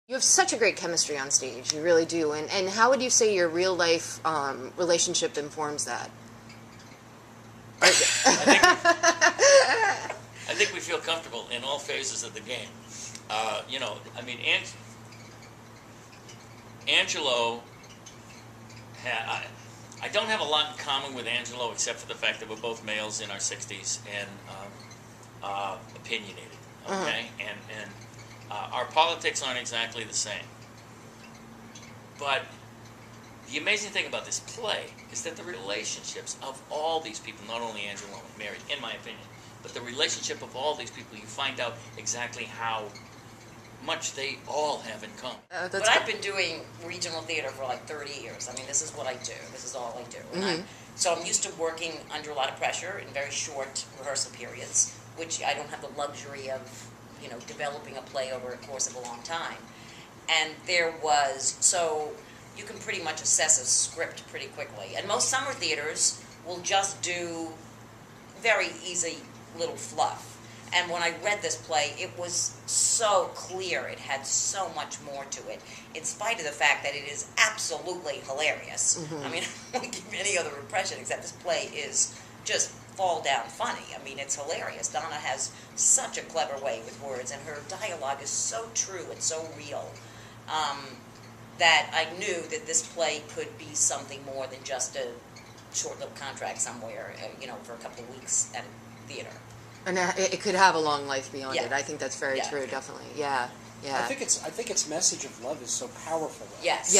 You have such a great chemistry on stage. You really do. And how would you say your real life relationship informs that? I think we feel comfortable in all phases of the game. You know, I mean, Angelo I don't have a lot in common with Angelo except for the fact that we're both males in our 60s and opinionated, okay? And our politics aren't exactly the same. But the amazing thing about this play is that the relationships of all these people, not only Angelo and Mary, in my opinion, but the relationship of all these people, you find out exactly how much they all have in common. But I've been doing regional theater for like 30 years. I mean, this is what I do. This is all I do. And so I'm used to working under a lot of pressure in very short rehearsal periods, which I don't have the luxury of, you know, developing a play over a course of a long time. And there was, so you can pretty much assess a script pretty quickly. And most summer theaters will just do very easy little fluff. And when I read this play, it was so clear. It had so much more to it, in spite of the fact that it is absolutely hilarious. I mean, I don't give any other impression except this play is just fall down funny. I mean, it's hilarious. Donna has such a clever way with words, and her dialogue is so true and so real that I knew that this play could be something more than just a short-lived contract somewhere, you know, for a couple of weeks at a theater. And it could have a long life beyond it. I think that's very true, definitely. Yeah. I think its message of love is so powerful. Yes.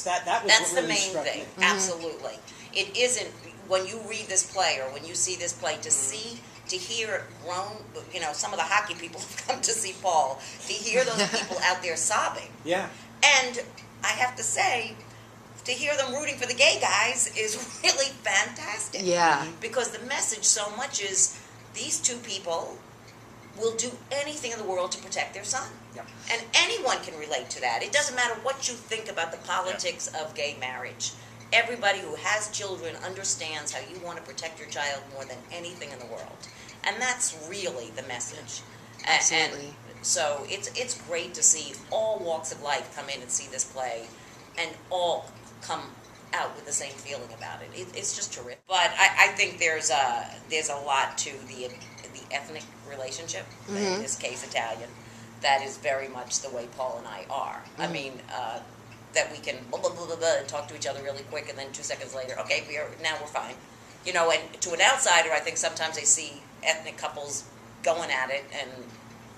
That was That's what the really main struck thing. me. Absolutely. It isn't, when you read this play or when you see this play, to hear grown, you know, some of the hockey people have come to see Paul, to hear those people out there sobbing. Yeah. And I have to say, to hear them rooting for the gay guys is really fantastic. Yeah. Because the message so much is, these two people will do anything in the world to protect their son. Yep. And anyone can relate to that. It doesn't matter what you think about the politics of gay marriage. Everybody who has children understands how you want to protect your child more than anything in the world. And that's really the message. Absolutely. And so it's great to see all walks of life come in and see this play and all come out with the same feeling about it. It's just terrific. But I think there's a lot to the ethnic relationship, in this case Italian, that is very much the way Paul and I are. I mean, that we can blah, blah, blah, blah, blah, and talk to each other really quick, and then 2 seconds later, okay, now we're fine. You know, and to an outsider, I think sometimes they see ethnic couples going at it, and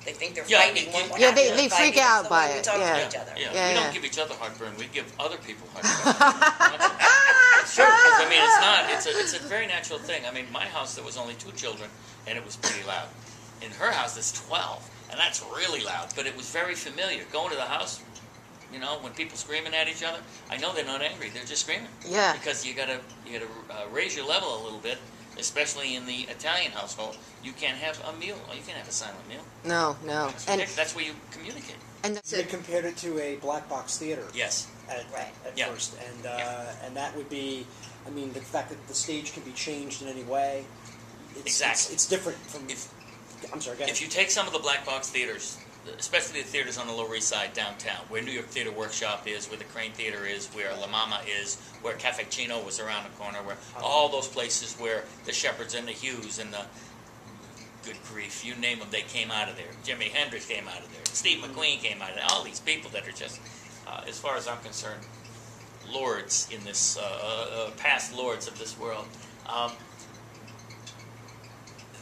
they think they're fighting. They freak out by it. We talk to each other. We don't give each other heartburn. We give other people heartburn. It's true. I mean, it's a very natural thing. I mean, my house, there was only 2 children, and it was pretty loud. In her house, there's 12, and that's really loud. But it was very familiar. Going to the house, you know, when people screaming at each other, I know they're not angry. They're just screaming. Yeah. Because you gotta raise your level a little bit. Especially in the Italian household, you can't have a meal. You can't have a silent meal. No. And that's where you communicate. And You compared it to a black box theater. Yes. At first, and that would be, I mean, the fact that the stage can be changed in any way. Exactly. It's different from. I'm sorry. Go ahead. If you take some of the black box theaters, especially the theaters on the Lower East Side downtown, where New York Theater Workshop is, where the Crane Theater is, where La Mama is, where Cafe Chino was around the corner, where all those places where the Shepherds and the Hughes and the, good grief, you name them, they came out of there. Jimi Hendrix came out of there. Steve McQueen came out of there. All these people that are just, as far as I'm concerned, lords in this, past lords of this world.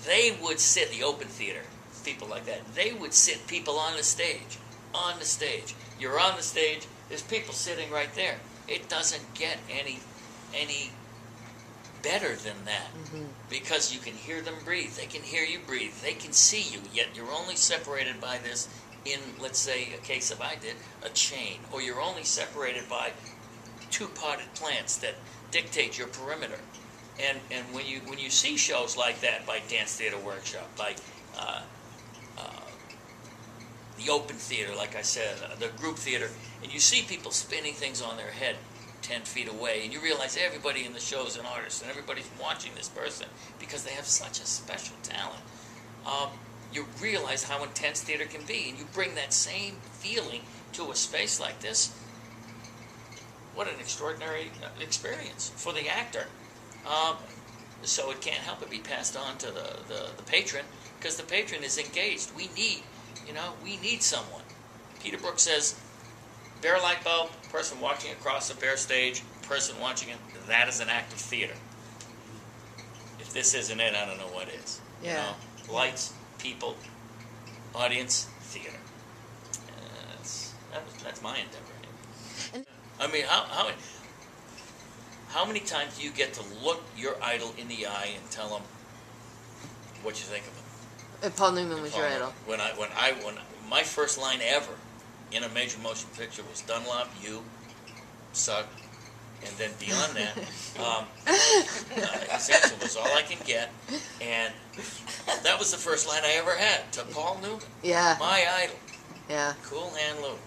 They would sit, the open theater, people like that, they would sit people on the stage. You're on the stage, there's people sitting right there. It doesn't get any better than that, because you can hear them breathe, they can hear you breathe, they can see you, yet you're only separated by this, in, let's say, a case of I did, a chain, or you're only separated by 2 potted plants that dictate your perimeter. And when you see shows like that, by Dance Theater Workshop, by the open theater, like I said, the group theater, and you see people spinning things on their head 10 feet away, and you realize everybody in the show is an artist, and everybody's watching this person because they have such a special talent. you realize how intense theater can be, and you bring that same feeling to a space like this. What an extraordinary experience for the actor. So it can't help but be passed on to the patron, because the patron is engaged. We need someone. Peter Brook says, bare light bulb, person watching across the bare stage, person watching it, that is an act of theater. If this isn't it, I don't know what is. Yeah. You know, lights, people, audience, theater. That's my endeavor. And- I mean, how many times do you get to look your idol in the eye and tell them what you think of him? Paul Newman was your idol. When my first line ever in a major motion picture was Dunlop, you suck, and then beyond that, his answer was all I can get, and that was the first line I ever had to Paul Newman, Yeah. my idol. Yeah. Cool Hand Luke,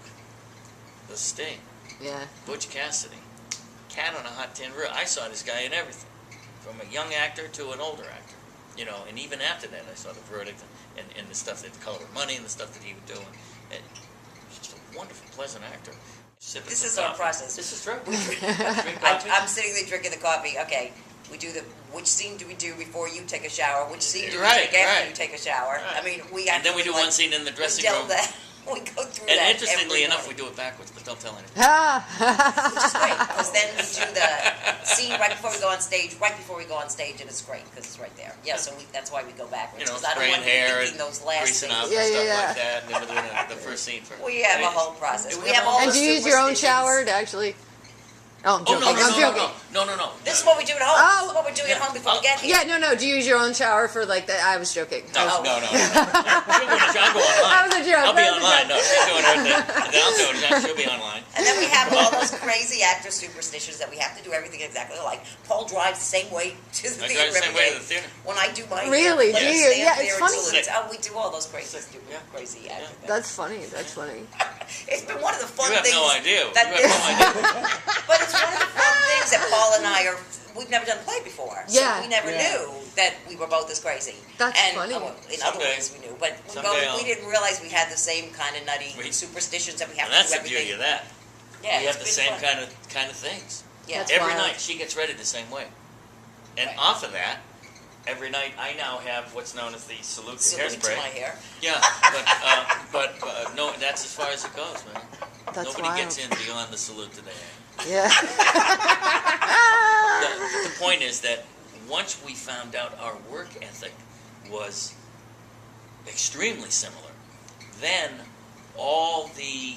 The Sting, Yeah. Butch Cassidy, Cat on a Hot Tin Reel. I saw this guy in everything, from a young actor to an older actor. You know, and even after that, I saw The Verdict and the stuff that The Color of Money and the stuff that he was doing. And he's just a wonderful, pleasant actor. This is our process. This is true. I'm sitting there drinking the coffee. Okay, we do which scene do we do before you take a shower? Which scene do we Right, take after right. you take a shower? Right. I mean, And then we do one scene in the dressing room. We go through And that interestingly every enough, morning. we do it backwards, but don't tell anyone. Which is great, because then we do the scene right before we go on stage, and it's great, because it's right there. Yeah, so that's why we go backwards, You know, because I don't spraying want to be hair thinking and those last greasing things. up Yeah, and stuff yeah, like that. And then we're doing the first scene for. We have a whole process. We We have have all And the do you use your own superstitions. shower to actually? Oh, I'm Oh joking. no, I'm no, joking. no. This is what we do at home. Oh. This is what we're doing at home before we get here. Yeah, no. Do you use your own shower for like that? I was joking. No, Oh. no. I'll go online. That was a joke. I'll be That was a online. joke. No, she's doing her thing. I'll do it. She'll be online. And then we have all those crazy actor superstitions that we have to do everything exactly like. Paul drives the same way to the I theater drive the same every way day. to the theater. When I do my Really? hair, Do let me you? stand Yeah, there it's and funny. salute. Oh, we do all those crazy, crazy actor things. That's funny. That's funny. It's been one of the fun You have things. no idea. You that have no idea. But it's one of the fun things that Paul and I we've never done play before. Yeah. So we never Yeah. knew that we were both as crazy. That's and, funny. In other Someday- ways we knew. But someday we didn't realize we had the same kind of nutty We- superstitions that we have And to that's do the everything. beauty of that. Yeah, We it's have the been same fun. kind of things. Yeah. That's Every wild. night she gets ready the same way. And Right. off of that, every night I now have what's known as the salute to Salute to hairspray. my hair. Yeah, but no, that's as far as it goes, man. That's Nobody wild. gets in beyond the salute to the hair. Yeah. The point is that once we found out our work ethic was extremely similar, then all the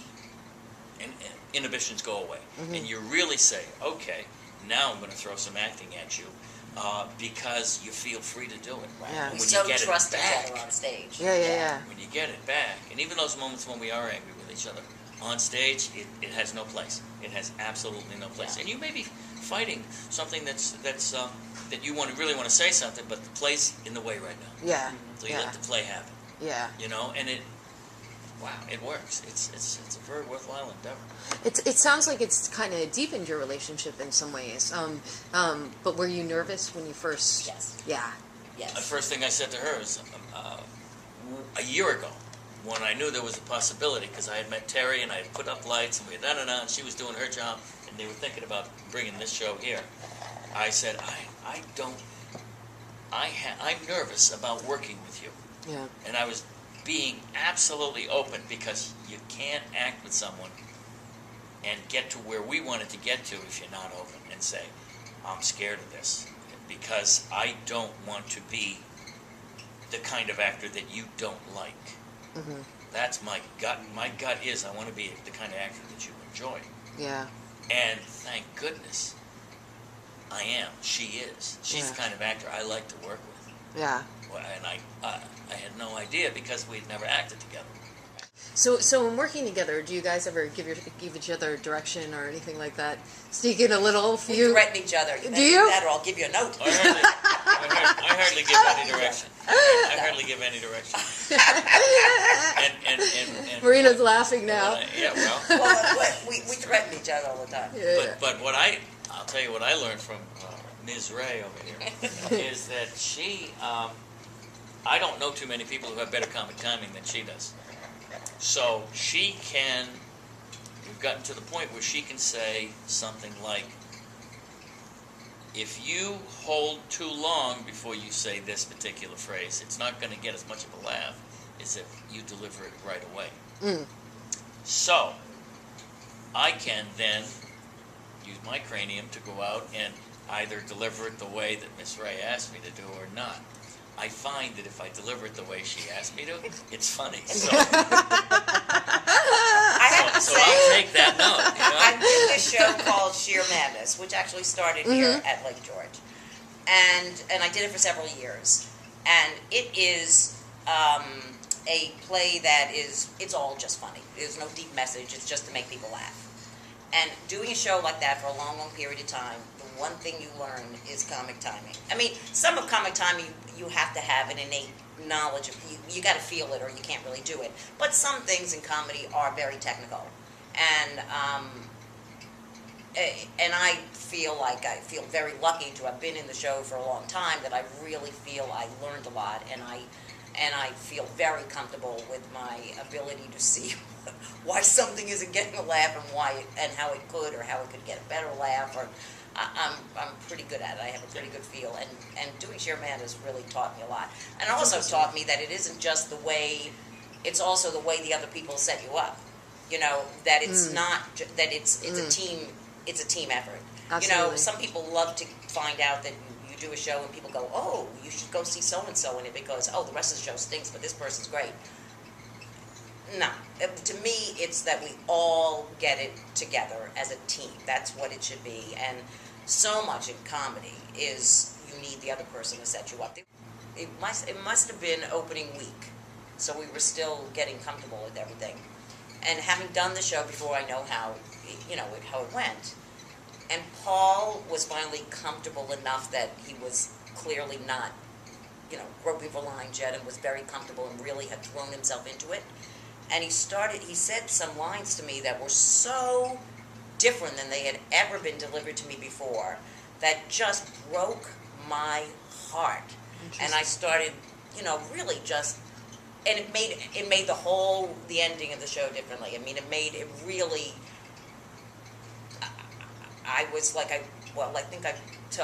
inhibitions go away. And you really say, okay, now I'm going to throw some acting at you because you feel free to do it. Yeah. We When so you get trust it each back, other on stage. Yeah. when you get it back, and even those moments when we are angry with each other, on stage, it has no place. It has absolutely no place. Yeah. And you may be fighting something that you really want to say something, but the play's in the way right now. Yeah. So you let the play happen, Yeah. you know, and it works. It's a very worthwhile endeavor. It sounds like it's kind of deepened your relationship in some ways. But were you nervous when you first? Yes. Yeah. Yes. The first thing I said to her is a year ago, when I knew there was a possibility, because I had met Terry and I had put up lights and we had and she was doing her job, and they were thinking about bringing this show here. I said, I'm nervous about working with you. Yeah. And I was being absolutely open, because you can't act with someone and get to where we wanted to get to if you're not open and say, I'm scared of this, because I don't want to be the kind of actor that you don't like. Mm-hmm. That's my gut. My gut is I want to be the kind of actor that you enjoy. Yeah. And thank goodness I am. She is. She's the kind of actor I like to work with. Yeah. And I had no idea, because we'd never acted together. So in working together, do you guys ever give each other direction or anything like that? Sneak in a little We few. threaten each other. Do you? That, or I'll give you a note. I hardly give any direction. I hardly give any direction. And Marina's laughing now. yeah, well. Well, we threaten each other all the time. Yeah. But I'll tell you what I learned from Ms. Ray over here is that she I don't know too many people who have better comic timing than she does. So she can, we've gotten to the point where she can say something like, if you hold too long before you say this particular phrase, it's not going to get as much of a laugh as if you deliver it right away. Mm. So I can then use my cranium to go out and either deliver it the way that Miss Ray asked me to do or not. I find that if I deliver it the way she asked me to, it's funny. So, I have to so say, I'll take that note. You know? I did this show called Sheer Madness, which actually started here at Lake George, and I did it for several years, and it is a play that it's all just funny. There's no deep message. It's just to make people laugh. And doing a show like that for a long, long period of time, the one thing you learn is comic timing. I mean, some of comic timing you have to have an innate knowledge of. You got to feel it, or you can't really do it. But some things in comedy are very technical, and I feel very lucky to have been in the show for a long time. That I really feel I learned a lot, and I feel very comfortable with my ability to see why something isn't getting a laugh and how it could, or how it could get a better laugh. Or I'm pretty good at it. I have a pretty good feel, and doing Sheer Madness really taught me a lot. And it also taught me that it isn't just the way; it's also the way the other people set you up. You know, that it's not that it's a team. It's a team effort. Absolutely. You know, some people love to find out that you do a show and people go, "Oh, you should go see so and so in it because the rest of the show stinks, but this person's great." No, to me, it's that we all get it together as a team. That's what it should be. And so much in comedy is you need the other person to set you up. It must have been opening week, so we were still getting comfortable with everything. And having done the show before, I know how it went. And Paul was finally comfortable enough that he was clearly not, groping for lines yet, and was very comfortable and really had thrown himself into it. And he said some lines to me that were so different than they had ever been delivered to me before that just broke my heart. And I started, really just, and it made the ending of the show differently. I mean, it made it really, I was like, I think I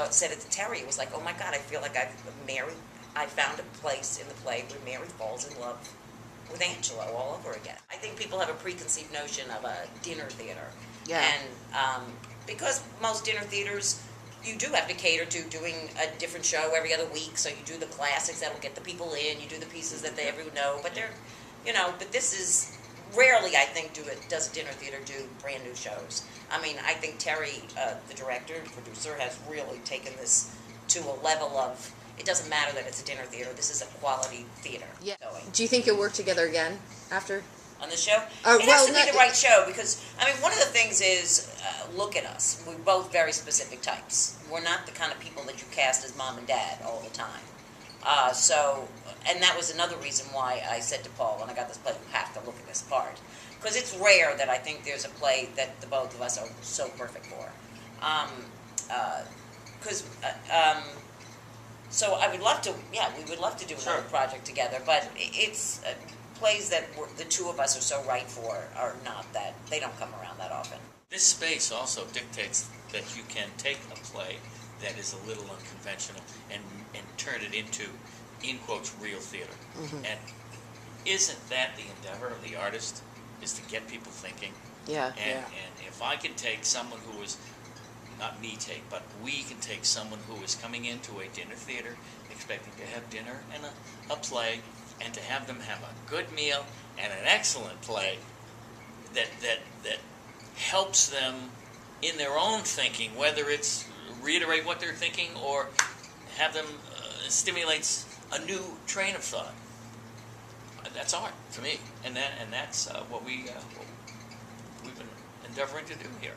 said it to Terry, it was like, oh my God, I feel like I found a place in the play where Mary falls in love with Angelo all over again. I think people have a preconceived notion of a dinner theater. Yeah. And because most dinner theaters, you do have to cater to doing a different show every other week, so you do the classics that'll get the people in, you do the pieces that everyone know, but but this is, rarely I think does a dinner theater do brand new shows. I mean, I think Terry, the director, producer, has really taken this to a level of, it doesn't matter that it's a dinner theater. This is a quality theater. Yeah. Going. Do you think you'll work together again after? On the show? Well, It has to be the right show because, one of the things is, look at us. We're both very specific types. We're not the kind of people that you cast as mom and dad all the time. And that was another reason why I said to Paul, when I got this play, you have to look at this part. Because it's rare that I think there's a play that the both of us are so perfect for. So I would love to, we would love to do another project together, but it's plays that the two of us are so right for are not that, they don't come around that often. This space also dictates that you can take a play that is a little unconventional and turn it into, in quotes, real theater. Mm-hmm. And isn't that the endeavor of the artist, is to get people thinking? Yeah. And if I can take someone who is, not me take, but we can take someone who is coming into a dinner theater expecting to have dinner and a play, and to have them have a good meal and an excellent play that helps them in their own thinking, whether it's reiterate what they're thinking or have them stimulates a new train of thought. That's art to me, and that's what we've been endeavoring to do here.